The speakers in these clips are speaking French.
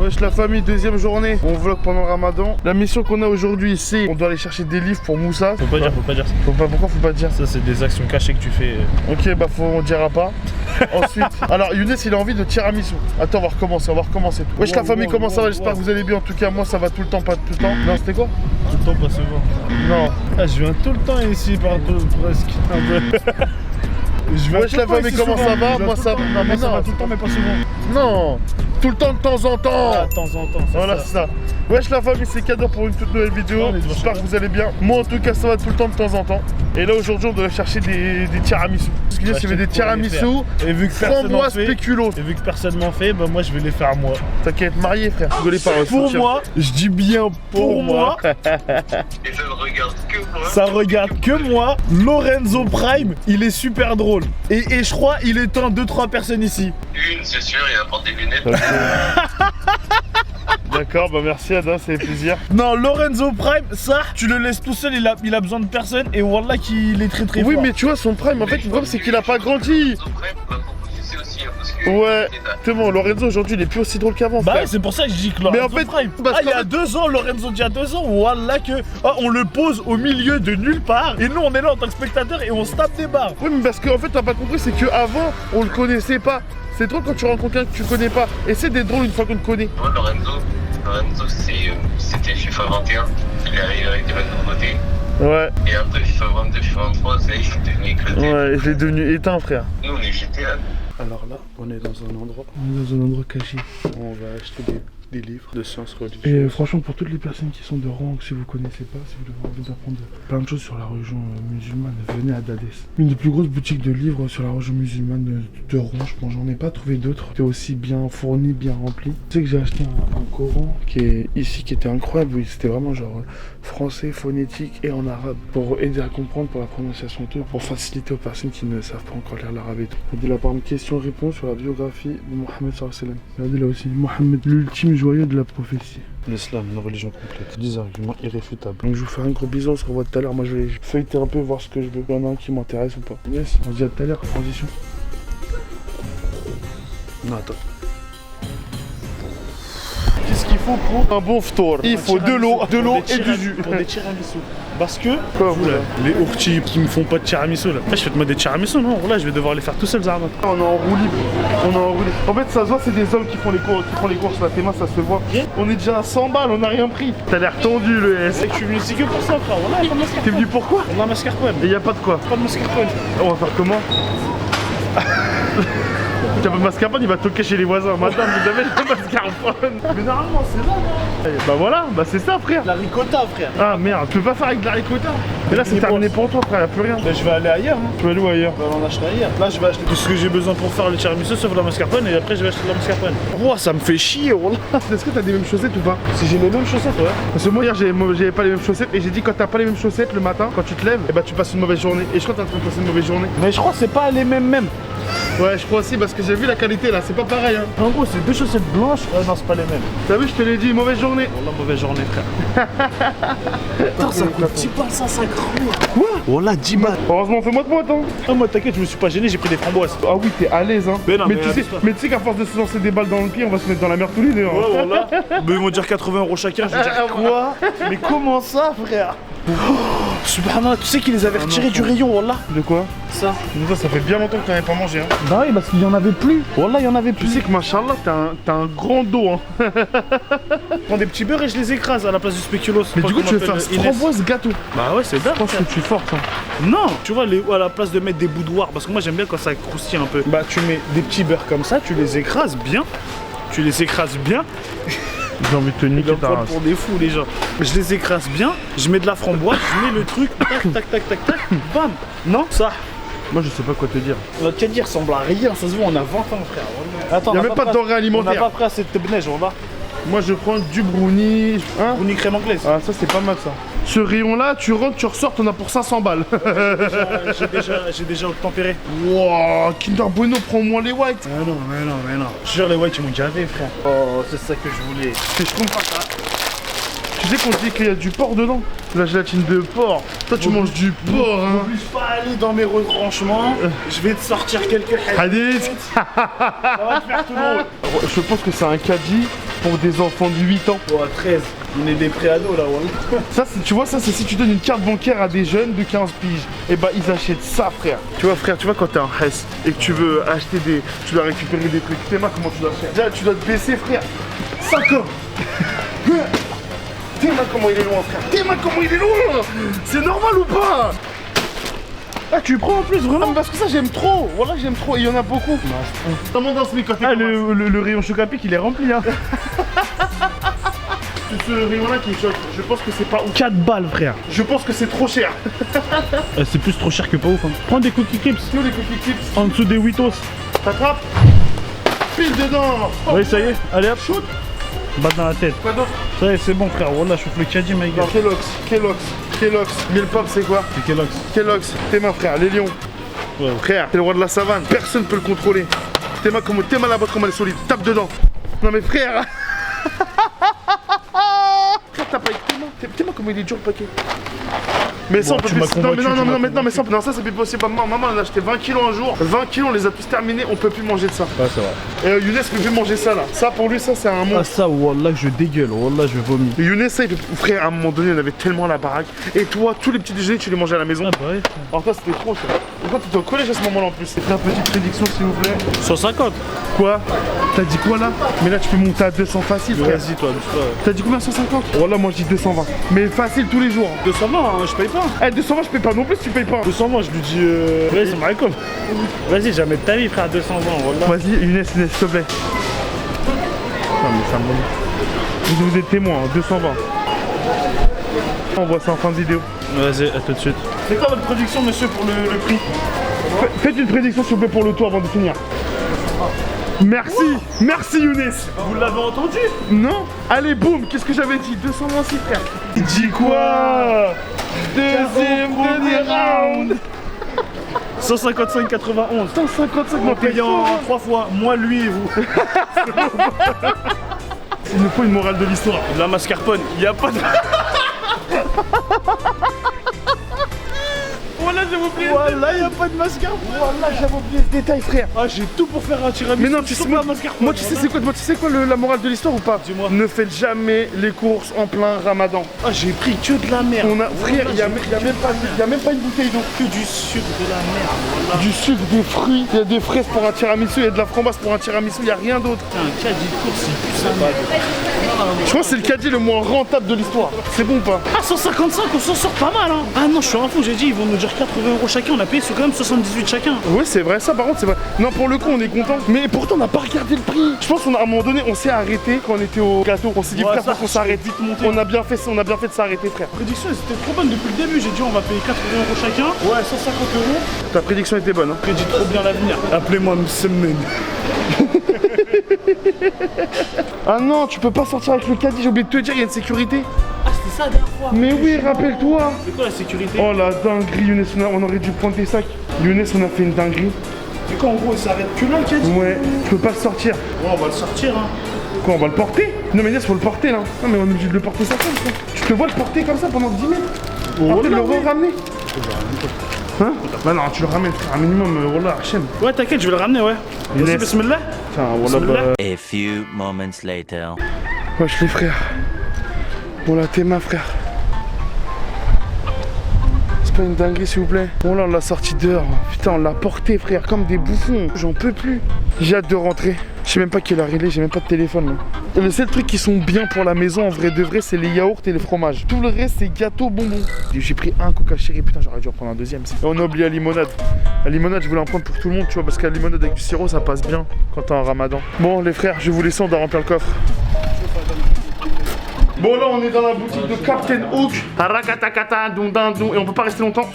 Wesh la famille, deuxième journée. On vlog pendant le ramadan. La mission qu'on a aujourd'hui, c'est on doit aller chercher des livres pour Moussa. Faut pas dire ça. Pourquoi faut pas dire ça? C'est des actions cachées que tu fais. Ok, bah on dira pas. Ensuite, alors Younes il a envie de tiramisu. Attends, on va recommencer tout. Wesh la famille, comment ça va? J'espère que vous allez bien. En tout cas, moi ça va tout le temps, pas tout le temps. Non, c'était quoi? Tout le temps, pas souvent. Non. Ah, je viens tout le temps ici, presque. Wesh la famille, comment ça va? Moi ça va. Non, mais ça va non, tout le temps, mais pas souvent. non. Tout le temps, de temps en temps. Ah, de temps en temps. Voilà, c'est ça. Wesh la famille, c'est cadeau pour une toute nouvelle vidéo. J'espère que vous allez bien. Moi en tout cas, ça va tout le temps, de temps en temps. Et là aujourd'hui, on doit chercher des tiramisu. Parce que là, c'est des tiramisu et vu que framboise spéculoos. Et vu que personne m'en fait, bah moi je vais les faire moi. T'inquiète, marié frère. Rigolez pas. Pour moi, je dis bien pour moi. Et ça ne regarde que moi. Ça regarde que moi. Lorenzo Prime, il est super drôle. Et je crois il éteint 2-3 personnes ici. Une, c'est sûr, il apporte des lunettes. D'accord, bah merci Adam, ça fait plaisir. Non, Lorenzo Prime, ça, tu le laisses tout seul, il a besoin de personne. Et wallah qu'il est très Oui, fort. mais tu vois, son prime, en fait, le problème c'est qu'il a pas grandi. Ouais, exactement. Lorenzo aujourd'hui il est plus aussi drôle qu'avant. Bah frère. ouais, c'est pour ça que je dis que Lorenzo mais en fait, Prime. parce il y a 2 ans, Lorenzo il y a 2 ans, wallah que on le pose au milieu de nulle part. Et nous on est là en tant que spectateur et on se tape des barres. Oui, mais parce qu'en fait, t'as pas compris, c'est qu'avant on le connaissait pas. C'est drôle quand tu rencontres quelqu'un que tu connais pas. Et c'est d'être drôle une fois qu'on le connaît. Moi, Lorenzo c'était FIFA 21. Il est arrivé avec de la nouveauté. Ouais. Et après FIFA 22, FIFA 23, ça y est, il s'est devenu éclaté. Ouais, je l'ai devenu éteint, frère. Nous, on est GTA. Alors là, on est dans un endroit. On est dans un endroit caché. On va acheter des livres de sciences religieuses. Et franchement, pour toutes les personnes qui sont de Rouen, que si vous connaissez pas, si vous avez envie d'apprendre plein de choses sur la religion musulmane, venez à Dades. Une des plus grosses boutiques de livres sur la religion musulmane de Rouen, je pense. J'en ai pas trouvé d'autres. C'était aussi bien fourni, bien rempli. Tu sais que j'ai acheté un Coran qui est ici, qui était incroyable. Oui, c'était vraiment genre français, phonétique et en arabe. Pour aider à comprendre, pour la prononciation, tout, pour faciliter aux personnes qui ne savent pas encore lire l'arabe et tout. Regardez là, par exemple, question-réponse sur la biographie de Mohammed sallallahu alayhi wa sallam. Regardez là aussi, Mohammed, l'ultime joyeux de la prophétie. L'islam, une religion complète. 10 arguments irréfutables. Donc je vous fais un gros bisou, on se revoit tout à l'heure. Moi je vais feuilleter un peu, voir ce que je veux. Il y en a un qui m'intéresse ou pas. Yes, on se dit à tout à l'heure, transition. Non, attends. Qu'est-ce qu'il faut pour un bon ftour? Il faut de l'eau et du jus. Pour des tiramisu. Parce que, Quoi, vous là, les ourtis qui me font pas de tiramisu là. Après, je fais moi des tiramisu, non? Là, je vais devoir les faire tout seul, Zarma. On est en roue libre. On est en roue libre. En fait, ça se voit, c'est des hommes qui font les courses là. Tes mains, ça se voit. On est déjà à 100 balles, on n'a rien pris. T'as l'air tendu, le S. C'est que je suis venu ici que pour ça, frère. Voilà, pas de mascarpone. T'es venu pourquoi? On a mascarpone. Et y a pas de quoi? Pas de mascarpone. On va faire comment? T'as pas de mascarpone, il va toquer chez les voisins. Madame, vous avez le mascarpone. Mais normalement, c'est là, non? Bah voilà, bah c'est ça, frère. La ricotta, frère. Ah merde, tu peux pas faire avec de la ricotta. Et là, c'est terminé pour toi, frère, y'a plus rien. Ben, je vais aller ailleurs. Hein. Tu vas aller où ailleurs? Je vais en acheter ailleurs. Là, je vais acheter tout ce que j'ai besoin pour faire le tiramisu, sauf la mascarpone, et après, je vais acheter de la mascarpone. Ouah, ça me fait chier, wallah. Est-ce que t'as des mêmes chaussettes ou pas? Si j'ai les mêmes chaussettes, ouais. Parce que moi hier j'avais pas les mêmes chaussettes et j'ai dit quand t'as pas les mêmes chaussettes le matin, quand tu te lèves, et bah tu passes une mauvaise journée. Et je crois que t'es en train de passer une mauvaise journée. Mais je crois que c'est pas les mêmes. Ouais, je crois aussi parce que j'ai vu la qualité là, c'est pas pareil hein. En gros, c'est 2 chaussettes blanches. Non, c'est pas les mêmes. T'as vu, je te l'ai dit, mauvaise journée. Wallah, mauvaise journée, frère. Putain, ça coûte 10 balles, ça, 5 euros. Quoi? Wallah, 10 balles. Heureusement, fais-moi de moi, attends. Ah, moi, t'inquiète, je me suis pas gêné, j'ai pris des framboises. Ah oui, t'es à l'aise hein. Mais non, mais tu sais qu'à force de se lancer des balles dans le pied, on va se mettre dans la merde tous les deux. Hein. Ouais, wallah. Mais ils vont dire 80 euros chacun. Je vais dire quoi? Mais comment ça, frère? Oh, subhanallah, tu sais qu'ils les avaient retirés du rayon, wallah. De quoi? Ça. Ça fait bien longtemps que t'en avais pas mangé hein. Bah oui, parce qu'il y en avait plus. Wallah, il y en avait Tu plus. sais que machallah, t'as un grand dos hein. Je prends des petits beurres et je les écrase à la place du spéculoos. Mais du coup, tu veux faire framboise gâteau. Bah ouais, c'est dingue. Je pense que tu es forte hein. Non, tu vois, à la place de mettre des boudoirs, parce que moi j'aime bien quand ça croustille un peu. Bah tu mets des petits beurres comme ça, tu les écrases bien. J'ai envie de te niquer Ils ta prennent race. pour des fous les gens. Je les écrase bien, je mets de la framboise, je mets le truc, tac, bam. Non, ça. Moi je sais pas quoi te dire. On va te dire, ça ressemble à rien, ça se voit, on a 20 ans frère. Attends, Y'a même pas de denrées on alimentaires. n'a pas pris assez de neige, on va. Moi je prends du brownie. Hein? Brownie crème anglaise. Ah ça c'est pas mal ça. Ce rayon là, tu rentres, tu ressors, t'en as pour 500 balles. J'ai déjà tempéré. Wow, Kinder Bueno, prends-moi les whites. Ah non, mais non. Je jure les whites ils m'ont gavé frère. Oh, c'est ça que je voulais. Je comprends ça. Tu sais qu'on dit qu'il y a du porc dedans? La gélatine de porc. Toi tu manges du porc hein. N'oblige pas à aller dans mes retranchements. Je vais te sortir quelques Hadith. Ça va te faire tout drôle. Je pense que c'est un caddie pour des enfants de 8 ans. Oh, 13. On est des pré-ados là, ouais. Ça, tu vois, ça c'est si tu donnes une carte bancaire à des jeunes de 15 piges. Et bah ils achètent ça, frère. Tu vois, frère, tu vois quand t'es en Hess et que tu veux acheter des... Tu dois récupérer des trucs. T'es comment tu dois faire? Déjà, tu dois te baisser, frère. 5 ans. T'es comment il est loin, frère. T'es comment il est loin. C'est normal ou pas? Ah, tu prends en plus, vraiment? Parce que ça, j'aime trop. Voilà, j'aime trop. Et il y en a beaucoup. Comment dans ce mec, le rayon Chocapic, il est rempli, hein. Ce rayon-là qui me choque. Je pense que c'est pas ouf. 4 balles, frère. Je pense que c'est trop cher. C'est plus trop cher que pas ouf. Hein. Prends des cookie clips. Yo, les cookie clips. En dessous des Witos. T'attrapes. Pile dedans. Oui, ça y est. Allez hop. Shoot. Batte dans la tête. Quoi d'autre? Ça y est, c'est bon, frère. Wallah, je chauffe le caddie, ma gueule. Non, Kellogg's. Mille pop, c'est quoi? C'est Kellogg's. Kellogg's. T'es ma frère, les lions. Ouais. Frère, t'es le roi de la savane. Personne peut le contrôler. T'es ma la boîte comme elle est solide. Tape dedans. Non mais frère. Frère, t'as pas écouté moi. T'es comment il est dur le paquet. Mais ça, on peut plus. Non, mais ça, non, ça c'est plus possible. Maman, elle a acheté 20 kilos un jour. 20 kilos, on les a tous terminés. On peut plus manger de ça. Ouais, c'est vrai. Et Younes peut plus manger ça là. Ça, pour lui, ça, c'est un monstre. Ah, ça, wallah, que je dégueule. Wallah, je vomis. Et Younes, ça, il peut. Frère, à un moment donné, on avait tellement la baraque. Et toi, tous les petits déjeuners, tu les mangeais à la maison. Ah, bah ouais. Alors, toi, c'était trop, ça. Et toi, t'étais au collège à ce moment-là en plus. Faites une petite prédiction, s'il vous plaît. 150. Quoi? T'as dit quoi là? Mais là, tu peux monter à 200 facile, frère. Vas-y, toi, T'as dit combien? 150? Voilà, moi, je dis 220. Mais facile tous les jours. 220, hein, je paye pas. Eh, 220, je paye pas non plus, tu payes pas. 220, je lui dis. Ouais, c'est marrant. Vas-y, jamais de ta vie, frère, 220, wallah. Vas-y, Younes, s'il te plaît. Non, mais ça me... Vous êtes témoin, hein, 220. On voit ça en fin de vidéo. Vas-y, à tout de suite. C'est quoi votre prédiction, monsieur, pour le prix? Faites une prédiction, s'il vous plaît, pour le tour avant de finir. Merci, merci Younes. Vous l'avez entendu? Non? Allez, boum, qu'est-ce que j'avais dit? 226, frère. Il dit quoi? Deuxième round. 155,91. 155, On paye en 3 fois, moi, lui et vous. Il nous faut une morale de l'histoire. La mascarpone, il y a pas de... Voilà, j'avais oublié. Voilà, il y a pas de mascarpone. Voilà, j'avais oublié ce détail, frère. Ah, j'ai tout pour faire un tiramisu. Mais non, tu sais, moi, tu sais quoi la morale de l'histoire ou pas? Dis-moi. Ne faites jamais les courses en plein ramadan. Ah, j'ai pris que de la merde. Frère, il y a même pas une bouteille d'eau. Que du sucre, de la merde, voilà. Du sucre, des fruits, il y a des fraises pour un tiramisu, il y a de la framboise pour un tiramisu, il y a rien d'autre. Putain, un caddie de course, c'est plus sympa. Je crois que c'est le caddie le moins rentable de l'histoire. C'est bon ou pas? Ah, 155, on s'en sort pas mal, hein. Ah non, je suis un fou, j'ai dit, ils vont nous dire 80 € chacun, on a payé sur quand même 78 chacun. Oui, c'est vrai, ça par contre, c'est vrai. Non, pour le coup, on est content. Mais pourtant, on n'a pas regardé le prix. Je pense qu'à un moment donné, on s'est arrêté quand on était au gâteau. On s'est dit, Ouais, frère, ça, faut qu'on s'arrête vite. On a bien fait de s'arrêter, frère. La prédiction, elle était trop bonne depuis le début. J'ai dit, on va payer 80 € chacun. Ouais, 150 €. Ta prédiction était bonne, hein. Prédit trop bien l'avenir. Appelez-moi Msemen. Ah non, tu peux pas sortir avec le caddie, j'ai oublié de te dire, il y a une sécurité. Ah, c'était ça la dernière fois. Mais oui, rappelle-toi. C'est quoi la sécurité? Oh la dinguerie, Younes, on aurait dû prendre tes sacs. Younes, on a fait une dinguerie. Du coup, en gros, il s'arrête que là, le caddie. Ouais, tu peux pas le sortir. Ouais, on va le sortir, hein. Quoi, on va le porter? Non mais Younes, faut le porter là. Non mais on est obligé de le porter ça comme ça. Tu te vois le porter comme ça pendant 10 mètres? Après le ramener. Hein? Bah non, tu le ramènes, frère, un minimum, wallah, Hachem. Ouais, t'inquiète, je vais le ramener, ouais. Younes. Vas-y, bismillah. Tiens, wallah, bah... A few moments later. Wesh les frères. Voilà, t'es ma frère. C'est pas une dinguerie s'il vous plaît. Bon là on l'a sorti dehors. Putain on l'a porté frère comme des bouffons. J'en peux plus. J'ai hâte de rentrer. Je sais même pas quelle heure il est, j'ai même pas de téléphone là. Et le seul truc qui sont bien pour la maison en vrai de vrai c'est les yaourts et les fromages. Tout le reste c'est gâteau bonbons. J'ai pris un coca chéri, putain j'aurais dû en prendre un deuxième. Et on a oublié la limonade. La limonade je voulais en prendre pour tout le monde tu vois parce que la limonade avec du sirop ça passe bien quand t'as un ramadan. Bon les frères je vais vous laisser, on doit remplir le coffre. Bon là on est dans la boutique de Captain Hook. Rakatakata, et on peut pas rester longtemps.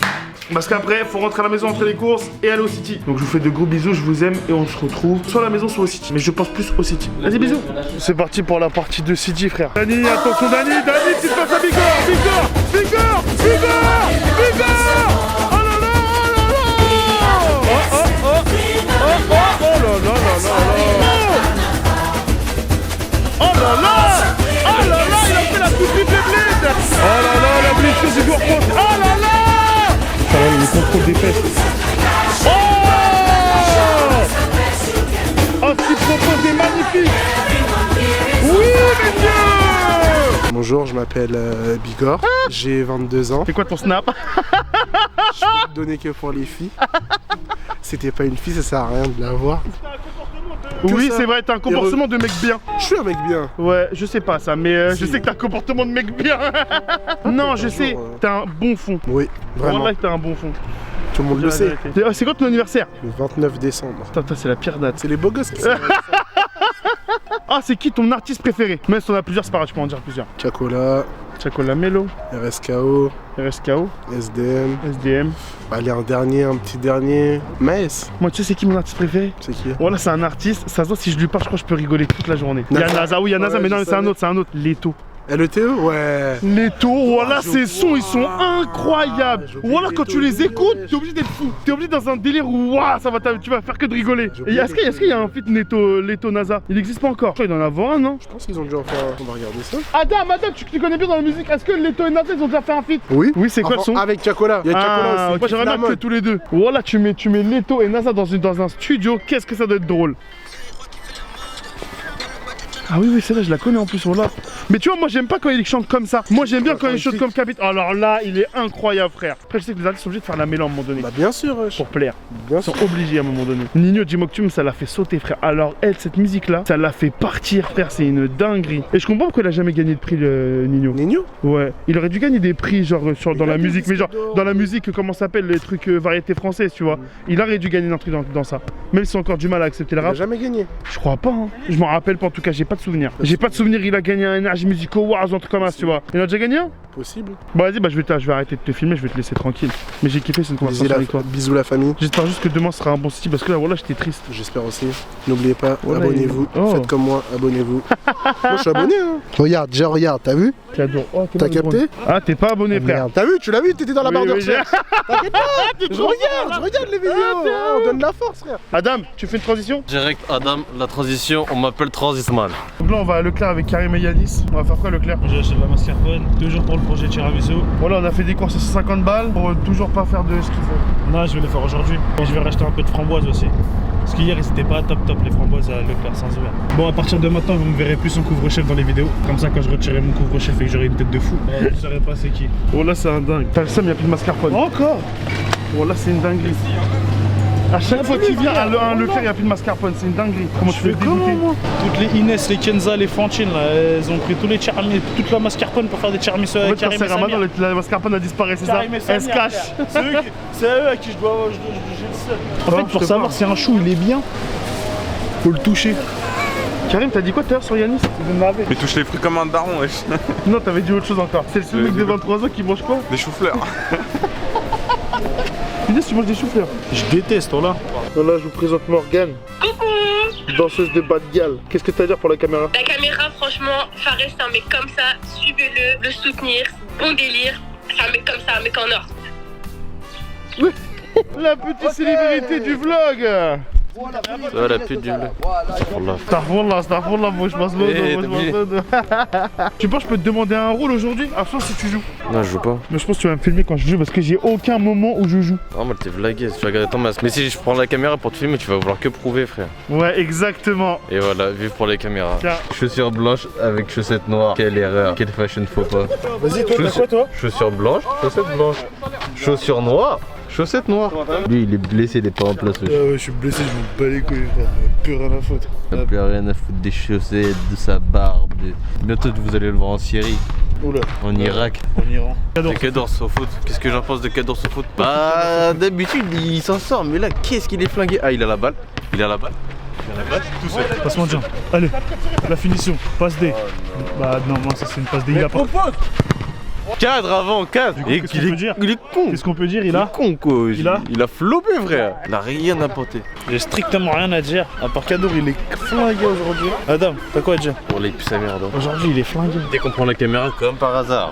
Parce qu'après faut rentrer à la maison, entrer les courses et aller au City. Donc je vous fais de gros bisous, je vous aime et on se retrouve soit à la maison soit au City. Mais je pense plus au City. Vas-y bisous. C'est parti pour la partie de City frère. Dani, attention Dani, tu te passes à Bigor. Oh là là, oh là là, il a fait la toute triple blade. Oh là là, la blessure du joueur France. Oh là là. Ça va, le contrôle des fesses. Oh, oh ce qu'il propose est magnifique. Oui. Bonjour, je m'appelle Bigor, j'ai 22 ans. C'est quoi ton snap? Je peux te donner que pour les filles. C'était pas une fille, ça sert à rien de la voir. Oui, ça. c'est vrai, t'as un comportement de mec bien. Je suis un mec bien. Ouais, je sais pas ça, mais Si. je sais que t'as un comportement de mec bien. Non, je sais, t'as un bon fond. Oui, vraiment. Voilà que t'as un bon fond. Tout le monde le sait. C'est quand ton anniversaire? Le 29 décembre. Putain, c'est la pire date. C'est les beaux gosses qui sont Ah, c'est qui ton artiste préféré? Même si t'en as plusieurs, c'est pas grave, tu peux en dire plusieurs. Chacola, Chacola Melo, RSKO, RSKO, SDM. SDM. Allez, un petit dernier. Maes. Moi, tu sais, c'est qui mon artiste préféré? C'est qui? Voilà, c'est un artiste. Ça se voit, si je lui parle, je crois que je peux rigoler toute la journée. Il y a NASA. NASA, oui, il y a NASA, Ouais, mais non, je c'est un savais. autre, c'est un autre. Leto. LETO? Ouais. Leto, voilà, je ces sons, ils sont vois. incroyables. J'ai oublié Voilà, quand Leto, tu les oui, écoutes, ouais. t'es obligé d'être fou. T'es obligé dans un délire où, waouh, ça va, tu vas faire que de rigoler. J'ai Et oublié est-ce qu'il y a un feat Leto NASA? Il existe pas encore. Je crois qu'il doit en avoir un, non? Je pense qu'ils ont dû en faire un. On va regarder ça. Adam, tu connais bien dans la musique. Est-ce que Leto et NASA, ils ont déjà fait un feat? Oui. Oui, c'est quoi le Enfin, son? avec Chacola. Il y a Chacola Ah, aussi. moi j'aimerais bien que tous les deux. Voilà, tu mets Leto et NASA dans un studio, qu'est-ce que ça doit être drôle. Ah oui, c'est là, je la connais en plus, voilà. Mais tu vois, moi j'aime pas quand il chante comme ça. Moi j'aime bien quand il chante comme Capit. Alors là, il est incroyable, frère. Après, je sais que les artistes sont obligés de faire la mêlée à un moment donné. Bah bien sûr, Pour plaire. bien Ils sûr. sont obligés à un moment donné. Nino Jimoktum, ça l'a fait sauter, frère. Alors, elle, cette musique-là, ça l'a fait partir, frère. C'est une dinguerie. Et je comprends pourquoi il a jamais gagné de prix, le Nino. Nino? Ouais, il aurait dû gagner des prix genre dans Il la a des musique, mais genre disques d'or. dans la musique, comment ça s'appelle, les trucs variétés françaises, tu vois. Il aurait dû gagner un truc dans ça. Même si encore du mal à accepter le Il a rap. jamais gagné. Je crois pas, hein. Je m'en rappelle pas en tout cas, j'ai pas de souvenir. J'ai pas de souvenir, il a gagné un Energy Music Awards ou un truc comme ça, tu vois. Il a déjà gagné un? Possible. Bon, vas-y, bah je vais arrêter de te filmer, je vais te laisser tranquille. Mais j'ai kiffé cette conversation avec toi. Bisous la famille. J'espère juste que demain sera un bon style parce que là, voilà, j'étais triste. J'espère aussi. N'oubliez pas, Voilà, abonnez-vous. Oh. Faites comme moi, abonnez-vous. Moi je suis abonné hein. Regarde, déjà regarde, t'as vu? T'adores. Oh, T'as capté? Ah, t'es pas abonné, frère. T'as vu? Tu l'as vu? T'étais dans la Oui, barre de oui, recherche. T'inquiète pas, je regarde les vidéos. Ah, On donne de la force frère. Adam, tu fais une transition? Direct Adam, la transition, on m'appelle Transisman. Donc là, on va à Leclerc avec Karim et Yanis. On va faire quoi, Leclerc? J'ai acheté de la mascarpone, toujours pour le projet tiramisu. Voilà, on a fait des courses à 150 balles pour toujours pas faire de ce qu'il faut. Non, je vais le faire aujourd'hui. Et je vais racheter un peu de framboises aussi. Parce qu'hier, c'était pas top les framboises à Leclerc sans ouvert. Bon, à partir de maintenant, vous me verrez plus en couvre-chef dans les vidéos. Comme ça, quand je retirerai mon couvre-chef et que j'aurai une tête de fou, vous ne saurez pas c'est qui. Oh là, c'est un dingue. T'as le seum, y'a plus de mascarpone. Encore? Oh là, c'est une dinguerie. À chaque fois que tu viens à un Leclerc, y'a plus de mascarpone. C'est une dinguerie. Comment tu fais le dégoûter? Toutes les Inès, les Kenza, les Fantine, là, elles ont pris tous les tiramisu, toute la mascarpone pour faire des tiramisu En fait, avec quand Karim c'est et Samir. Ramadan, la mascarpone a disparu, c'est ça? Karim et Samir, Elle se cache. frère. C'est à eux à qui je dois j'ai le seul. En Oh, fait, je pour te savoir parle. si un chou il est bien, faut le toucher. Karim, t'as dit quoi tout à l'heure sur Yanis? Mais touche les fruits comme un daron, wesh. Non, t'avais dit autre chose encore. C'est le mec de 23 ans qui mange quoi? Des choux-fleurs. Yanis, tu manges des choux-fleurs. Je déteste, oh là. Voilà, je vous présente Morgane. Danseuse de bad gal. Qu'est-ce que t'as à dire pour la caméra? La caméra, franchement, Fares, c'est un mec comme ça. Suivez-le, le soutenir, bon délire. C'est un mec comme ça, un mec en or. La petite célébrité du vlog. Ça va la pute du bleu. Astaghfirullah, moi je passe l'autre. Tu penses que je peux te demander un rôle aujourd'hui? À soit si tu joues. Non, je joue pas. Mais je pense que tu vas me filmer quand je joue parce que j'ai aucun moment où je joue. Non, mais t'es vlagué, tu vas regarder ton masque. Mais si je prends la caméra pour te filmer, tu vas vouloir que prouver, frère. Ouais, exactement. Et voilà, vive pour les caméras. Tiens. Chaussures blanches avec chaussettes noires. Quelle erreur, quelle fashion faux pas. Vas-y, toi, t'as quoi, toi? Chaussures blanches, chaussettes blanches. Chaussures noires, chaussettes noires. Lui, il est blessé, il est pas en place. wesh. Ouais, je suis blessé, je me bats les couilles, frère. Plus rien à foutre. Il a plus rien à foutre des chaussettes, de sa barbe. Bientôt, vous allez le voir en Syrie, Oula. en Irak. En Iran. De Kadors au foot. Qu'est-ce que j'en pense de Kadors au foot? Bah, d'habitude, il s'en sort. Mais là, qu'est-ce qu'il est flingué? Ah, il a la balle. Il a la balle. Tout seul. Passe-moi bien. Allez, la finition. Passe D. Bah non, moi ça c'est une passe D. Il a pas. Cadre avant, cadre. Du coup, Et qu'est-ce il qu'on est- peut dire il est con. Qu'est-ce qu'on peut dire? Il Il est a. con quoi. Il a flopé, frère. Il a rien apporté. J'ai strictement rien à dire. À part Kadour, il est flingué aujourd'hui. Adam, t'as quoi à dire? Pour les puces à merde. Aujourd'hui, il est flingué. Dès qu'on prend la caméra, comme par hasard.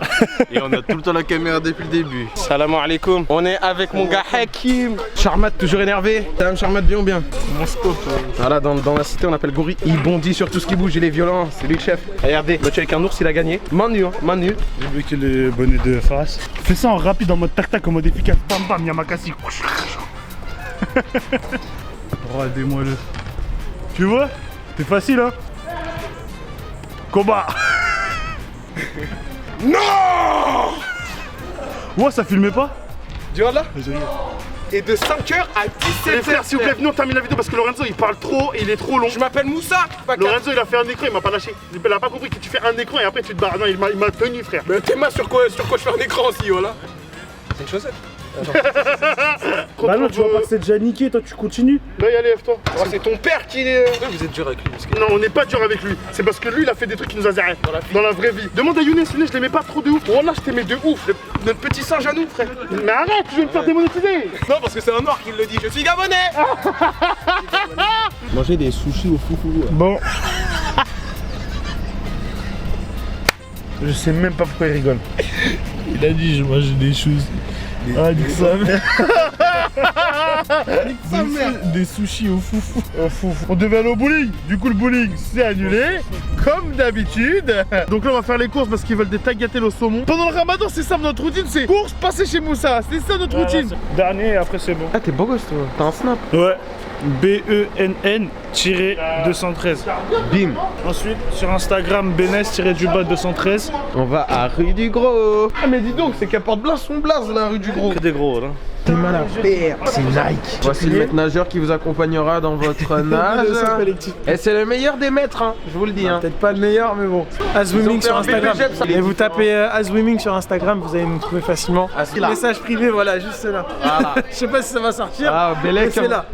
Et on a tout le temps la caméra depuis le début. Salam alaikum. On est avec mon gars Hakim. Charmat toujours énervé. T'as un Charmat bien ou bien? Mon scope. Voilà, dans la cité on appelle Gouri. Il bondit sur tout ce qui bouge, il est violent, c'est lui le chef. Regardez, le avec un ours, il a gagné. Manu, hein, Manu. J'ai bloqué les bonnets de Faras. Fais ça en rapide, en mode tac-tac, en mode efficace. Bam bam, Yamakasi. Regardez-moi le. Tu vois? C'est facile, hein? Combat. Non. Ouais, ça filmait pas? Tu vois là? Et de 5h à 17h. Frère, s'il vous plaît, venez on termine la vidéo parce que Lorenzo il parle trop et il est trop long. Je m'appelle Moussa. Lorenzo il a fait un écran, il m'a pas lâché. Il a pas compris que tu fais un écran et après tu te barres. Non, il m'a tenu, frère. Mais t'es mal sur quoi je fais un écran aussi, voilà. C'est une chaussette. Bah non, tu vois pas que c'est déjà niqué, toi tu continues. Là, allez, lève-toi. Oh, c'est ton père qui est. Vous êtes dur avec lui. Parce que... Non, on n'est pas dur avec lui. C'est parce que lui, il a fait des trucs qui nous a zéré dans la vraie vie. Demande à Younes, je l'aimais pas trop de ouf. Oh là, je t'aimais de ouf. Notre petit singe à nous, frère. Mais arrête, je vais me faire démonétiser. Non, parce que c'est un noir qui le dit. Je suis gabonais. Manger des sushis au foufou. Bon. Je sais même pas pourquoi il rigole. Il a dit je mange des choses. Ah, nique sa mère. Des sushis au foufou. On devait aller au bowling. Du coup, le bowling c'est annulé, comme d'habitude. Donc là, on va faire les courses parce qu'ils veulent des tagliatelles au saumon. Pendant le ramadan, c'est ça notre routine, c'est courses, passer chez Moussa. C'est ça notre routine. Dernier et après c'est bon. Ah, t'es beau gosse, toi. T'as un snap. Ouais. BENN-213. Bim. Ensuite sur Instagram Bénès-213. On va à rue du Gros. Ah, mais dis donc, c'est qu'elle porte son blaze, la rue du Gros. Que des gros là. T'es mal à faire. C'est Nike. Voici le maître nageur qui vous accompagnera dans votre nage. Et c'est le meilleur des maîtres, hein, je vous le dis. Hein. Peut-être pas le meilleur, mais bon. Aswimming sur Instagram. Et vous tapez Aswimming sur Instagram, vous allez me trouver facilement. Message privé, voilà, juste là. Voilà. Je sais pas si ça va sortir. Ah, Bélec. C'est là.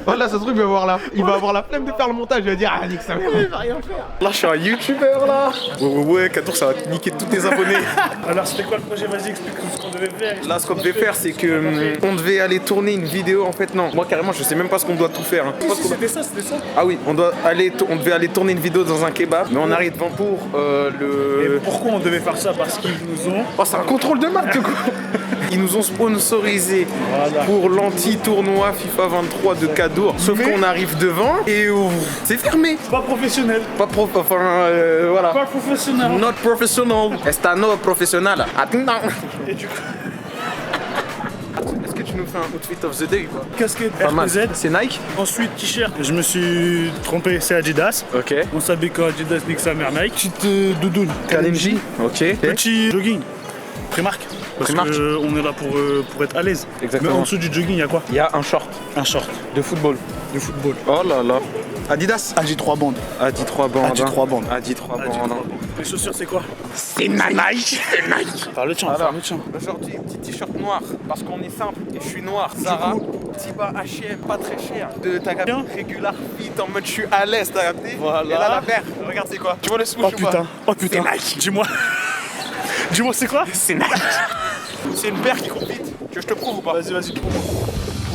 Voilà, ce truc, il va voir là. Il va avoir la flemme de faire le montage. Il va dire, ah, nique ça. Il va rien faire. Là, je suis un youtubeur là. Ouais, Kadour, ça va niquer tous tes abonnés. Alors c'était quoi le projet? Vas-y, explique ce qu'on devait faire. Là, ce qu'on devait faire, c'est que on devait aller tourner une vidéo. En fait, non. Moi, carrément, je sais même pas ce qu'on doit tout faire. Hein. C'était ça. Ah oui, on devait aller tourner une vidéo dans un kebab, mais on arrive devant pour Et pourquoi on devait faire ça? Parce qu'ils nous ont... Oh, c'est un contrôle de marque, du coup. Ils nous ont sponsorisé pour l'anti-tournoi FIFA 23 de Kadour. Sauf qu'on arrive devant et c'est fermé. Pas professionnel. Pas voilà. Pas professionnel. Not professional. Esta no professional. Et du coup... Est-ce que tu nous fais un outfit of the day ou quoi? Casquette Pas mal. RPZ. C'est Nike. Ensuite t-shirt. Je me suis trompé, c'est Adidas. Ok. On s'habille quand Adidas nique sa mère Nike. Petite doudoune. Kalenji. Ok. Petit jogging. Primark. Parce Primark. qu'on est là pour être à l'aise. Exactement. Mais en dessous du jogging, il y a quoi? Il y a un short Un short de football. de football. Oh là là. Adidas. Adi 3 bandes. Adi 3 bandes. Adi 3 bandes. Adi 3 bandes. Les chaussures, c'est quoi? C'est Nike. C'est Nike. Par le tien, par le tien. Aujourd'hui, petit t-shirt noir parce qu'on est simple et je suis noir. Zara, petit bas H&M, pas très cher. T'as capté Regular Fit en mode je suis à l'aise, t'as capté? Voilà. Et là la paire, regarde c'est quoi? Tu vois le swoosh Oh putain, oh putain. C'est Nike. Dis-moi. Dis-moi c'est quoi? C'est Nike. C'est une paire qui court vite. Tu veux que je te prouve ou pas? Vas-y.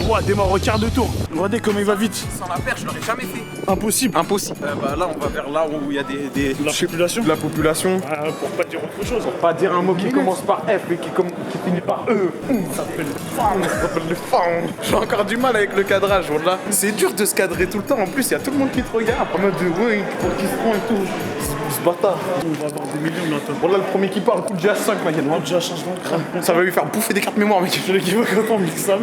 Ouah, démarre au quart de tour. Regardez comment il va vite. Sans la paire, je l'aurais jamais fait. Impossible. Impossible. Bah là, on va vers là où il y a des La population. la population. Ah, pour pas dire autre chose. Pas dire un mot qui commence par F et qui finit par E. Ça s'appelle Ça s'appelle le fan. J'ai encore du mal avec le cadrage, voilà. C'est dur de se cadrer tout le temps. En plus, il y a tout le monde qui te regarde. En mode de ouais, pour qui se prend et tout. Ce bâtard. on va avoir des millions bientôt. Voilà le premier qui parle, coup de GA5, ma gueule. On a déjà changement de crâne. Ça va lui faire bouffer des cartes mémoire, mec. Je le qui va quand on mixe ça.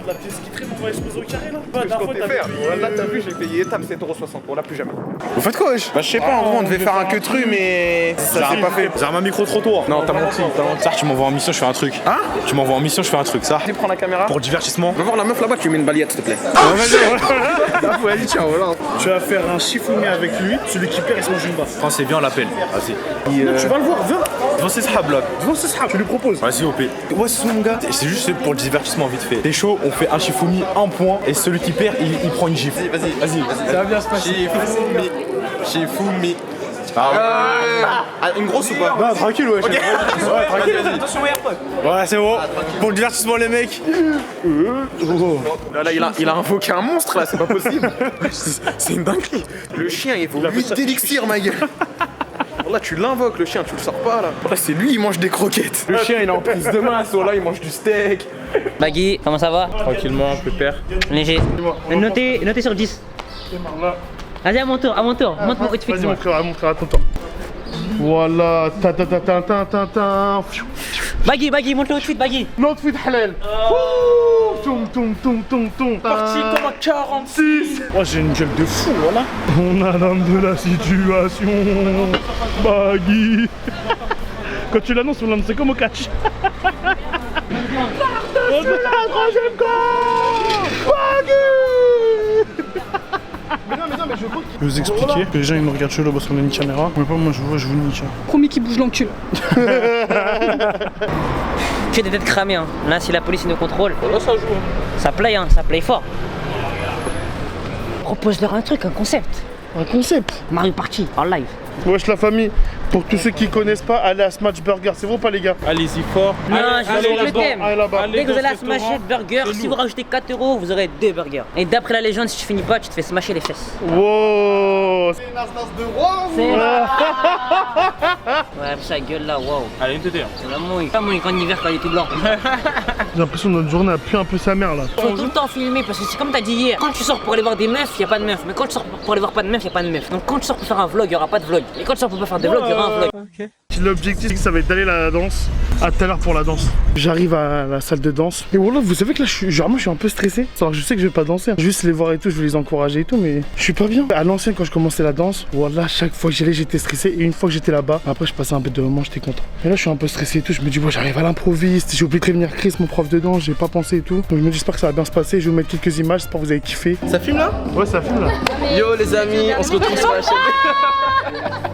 La pièce qui traîne, on va exploser au carré là. Je comptais faire. Là, t'as vu, j'ai payé étape 7,60€. Voilà, plus jamais. Vous faites quoi, wesh? Bah, je sais pas, en gros, on devait faire un queutru, mais ça n'a pas fait. J'ai un micro-trottoir. Non, t'as menti. Ça, tu m'envoies en mission, je fais un truc. Hein? Tu m'envoies en mission, je fais un truc, ça. Tu prends la caméra. Pour divertissement. Va voir la meuf là-bas, tu lui mets une balayette, s'il te plaît. Vas-y, tiens, voilà. Tu vas faire un chiffonier avec lui. Celui qui perd, il se mange une baffe. Quand c'est bien, on l'appelle. Vas-y. Tu vas le voir, viens. Devant ses sables, là. Devant ce sera, tu lui proposes. Vas-y, OP. Ouais, c'est mon gars. C'est juste pour le divertissement, vite fait. T'es chaud, on fait un Shifumi, un point, et celui qui perd, il prend une gifle. Vas-y. Ça va bien se passer. Shifumi. Une grosse ou pas? Non, tranquille, ouais. Ok. Ouais, tranquille. Attention, AirPod. Ouais, c'est bon. Pour le divertissement, les mecs. Là, il a invoqué un monstre là, c'est pas possible. C'est une dinguerie. Le chien, il vaut 8 d'élixir, ma gueule. Là, tu l'invoques, le chien, tu le sors pas là. Là, c'est lui, il mange des croquettes. Le chien, il est en prise de masse. Oh là, il mange du steak. Baggy, comment ça va? Tranquillement, pépère. Léger. Notez sur 10. Vas-y, à mon tour, montre mon outfit. Vas-y, mon frère, à ton tour. Voilà, Baggy, montre le outfit, Baggy. L'outfit halal. Parti comme à 46. Oh, j'ai une gueule de fou, voilà. On a l'âme de la situation. Baggy. Quand tu l'annonces, on l'annonce comme au catch. On se met un troisième corps. Baggy. Mais non, mais je veux vous expliquer. Les gens ils nous regardent chelou parce qu'on a une caméra. Mais pas moi, je vous nique. Promis qu'il bouge l'encul. Tu fais des têtes cramées, hein. Là, si la police nous contrôle, Là, ça joue. ça play, hein, ça play fort. Propose-leur un truc, un concept. Un concept. Mario Party, en live. Wesh la famille, pour tous ceux qui connaissent pas, allez à Smash Burger, c'est vrai ou pas les gars? Allez-y fort. Non, je vais le thème. Allez là-bas. Dès que vous allez à Smasher Burger, si vous rajoutez 4 euros, vous aurez 2 burgers. Et d'après la légende, si tu finis pas, tu te fais smasher les fesses. Wow. C'est ouais, sa gueule là, waouh. Allez, une tête. C'est la mouille. Pas mouille qu'en hiver quand il est tout blanc. J'ai l'impression que notre journée a pu un peu sa mère là. Faut tout le temps filmer parce que c'est comme t'as dit hier. Quand tu sors pour aller voir des meufs, y a pas de meufs. Mais quand tu sors pour aller voir pas de meufs, y a pas de meufs. Donc quand tu sors pour faire un vlog, y aura pas de vlog. Et quand tu sors pour pas faire des vlogs, y aura un vlog. L'objectif, ça va être d'aller à la danse. À tout à l'heure pour la danse. J'arrive à la salle de danse. Et voilà, vous savez que là, je suis un peu stressé. Alors, je sais que je vais pas danser. Juste les voir et tout, je vais les encourager et tout, mais je suis pas bien. À l'ancienne, quand je commençais la danse, voilà, chaque fois que j'allais, j'étais stressé. Et une fois que j'étais là-bas, après, je passais un peu de moments, j'étais content. Et là, je suis un peu stressé et tout. Je me dis, bon, j'arrive à l'improviste. J'ai oublié de prévenir Chris, mon prof de danse. J'ai pas pensé et tout. Donc, je me dis, j'espère que ça va bien se passer. Je vais vous mettre quelques images. J'espère que vous avez kiffé. Ça filme là? Ouais, ça filme là. Yo les amis, on se retrouve sur la chaîne.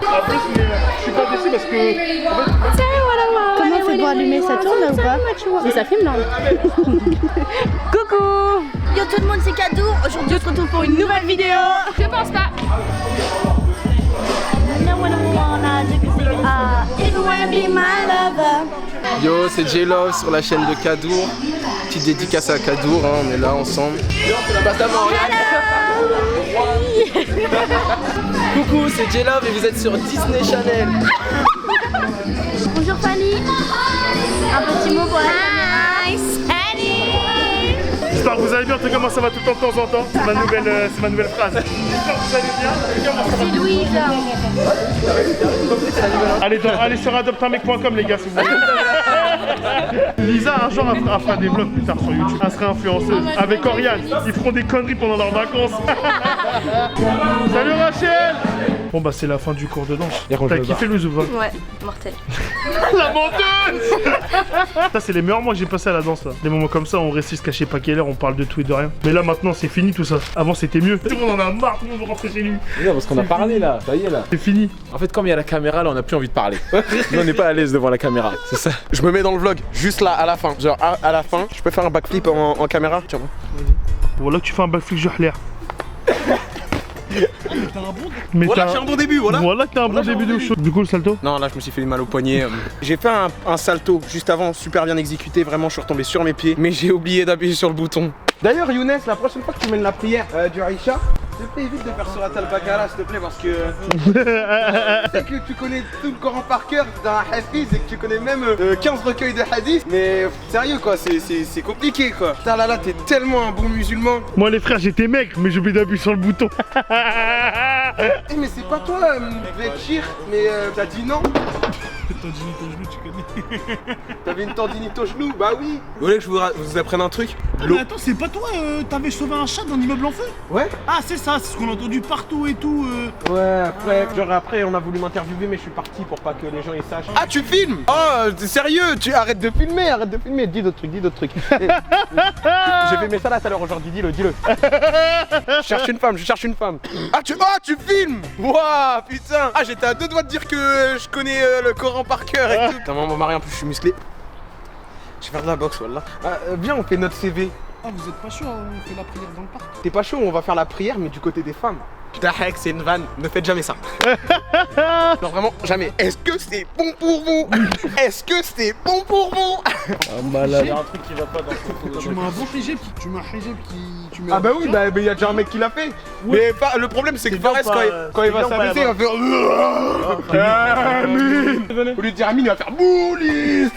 En plus, je suis pas déçu parce que. Comment c'est pour allumer? Ça tourne là ou pas? Mais ça filme là. Coucou. Yo tout le monde, c'est Kadou. Aujourd'hui on se retrouve pour une nouvelle vidéo. Je pense pas. Yo, c'est J-Love sur la chaîne de Kadour. Petite dédicace à Kadour, hein, on est là ensemble. Coucou, c'est J-Love et vous êtes sur Disney Channel. Bonjour Fanny. Un petit mot pour la caméra. J'espère que vous allez bien, en tout cas moi ça va tout le temps de temps en temps. C'est ma nouvelle phrase. J'espère que vous allez bien. C'est Louise. Allez sur adopteunmec.com les gars si vous voulez. Lisa un jour elle fera des vlogs plus tard sur YouTube. Elle sera influenceuse avec Oriane. Ils feront des conneries pendant leurs vacances. Salut Rachel. Bon bah c'est la fin du cours de danse. T'as kiffé Louise ou pas? Ouais, mortel. La menteuse. Ça c'est les meilleurs moments que j'ai passé à la danse là. Des moments comme ça on réussit à se cacher pas quelle heure, on parle de tout et de rien. Mais là maintenant c'est fini tout ça. Avant c'était mieux. Tout le monde en a marre, tout le monde veut rentrer chez lui. Non parce qu'on a parlé là, ça y est là. C'est fini. En fait comme il y a la caméra là on a plus envie de parler. Nous on n'est pas à l'aise devant la caméra, c'est ça. Je me mets dans le vlog, juste là à la fin. Genre à la fin, je peux faire un backflip en caméra. Tiens. Voilà que tu fais un backflip je l'air. Mais voilà, j'ai un bon début, voilà. Voilà que t'as un bon début de show. Du coup, le salto? Non, là, je me suis fait mal au poignet. J'ai fait un salto juste avant, super bien exécuté. Vraiment, je suis retombé sur mes pieds. Mais j'ai oublié d'appuyer sur le bouton. D'ailleurs, Younes, la prochaine fois que tu mènes la prière du Aïcha, s'il te plaît, évite de faire sur la Al-Baqarah, s'il te plaît, parce que. C'est que tu connais tout le Coran par cœur d'un hafiz et que tu connais même 15 recueils de hadith. Mais sérieux, quoi, c'est compliqué, quoi. Putain, là, t'es tellement un bon musulman. Moi, les frères, j'étais mec, mais j'ai oublié d'appuyer sur le bouton. Eh, mais c'est pas toi, Vekchir, mais t'as dit non. Tendinite au genou, tu connais. T'avais une tendinite au genou, bah oui. Vous voulez que je vous apprenne un truc? Mais attends, c'est pas toi, t'avais sauvé un chat dans l'immeuble en feu? Ouais. Ah, c'est ça, c'est ce qu'on a entendu partout et tout. Ouais, après, on a voulu m'interviewer, mais je suis parti pour pas que les gens y sachent. Ah, tu filmes? Oh, t'es sérieux? Tu arrêtes de filmer, dis d'autres trucs. J'ai fait mes salades à l'heure aujourd'hui, dis-le. Je cherche une femme. Ah, tu filmes? Wouah, putain. Ah, j'étais à 2 doigts de dire que je connais le Coran par cœur et tout. Putain, mon mari, en plus, je suis musclé. Je vais faire de la boxe, wallah. Viens, on fait notre CV. Ah, vous êtes pas chaud, on fait la prière dans le parc? T'es pas chaud, on va faire la prière, mais du côté des femmes. Putain, c'est une vanne, ne faites jamais ça. Non, vraiment, jamais. Est-ce que c'est bon pour vous? Est-ce que c'est bon pour vous? Ah, malade. Il y a un truc qui va pas dans ce Tu mets un bon hijab, tu mets un hijab qui. Tu mets ah, bah oui, bah il y a déjà un mec qui l'a fait. Oui. Mais le problème, c'est que Fares, quand il va s'abaisser, il va faire. Amin. Au lieu de dire Amin, il va faire Boulis.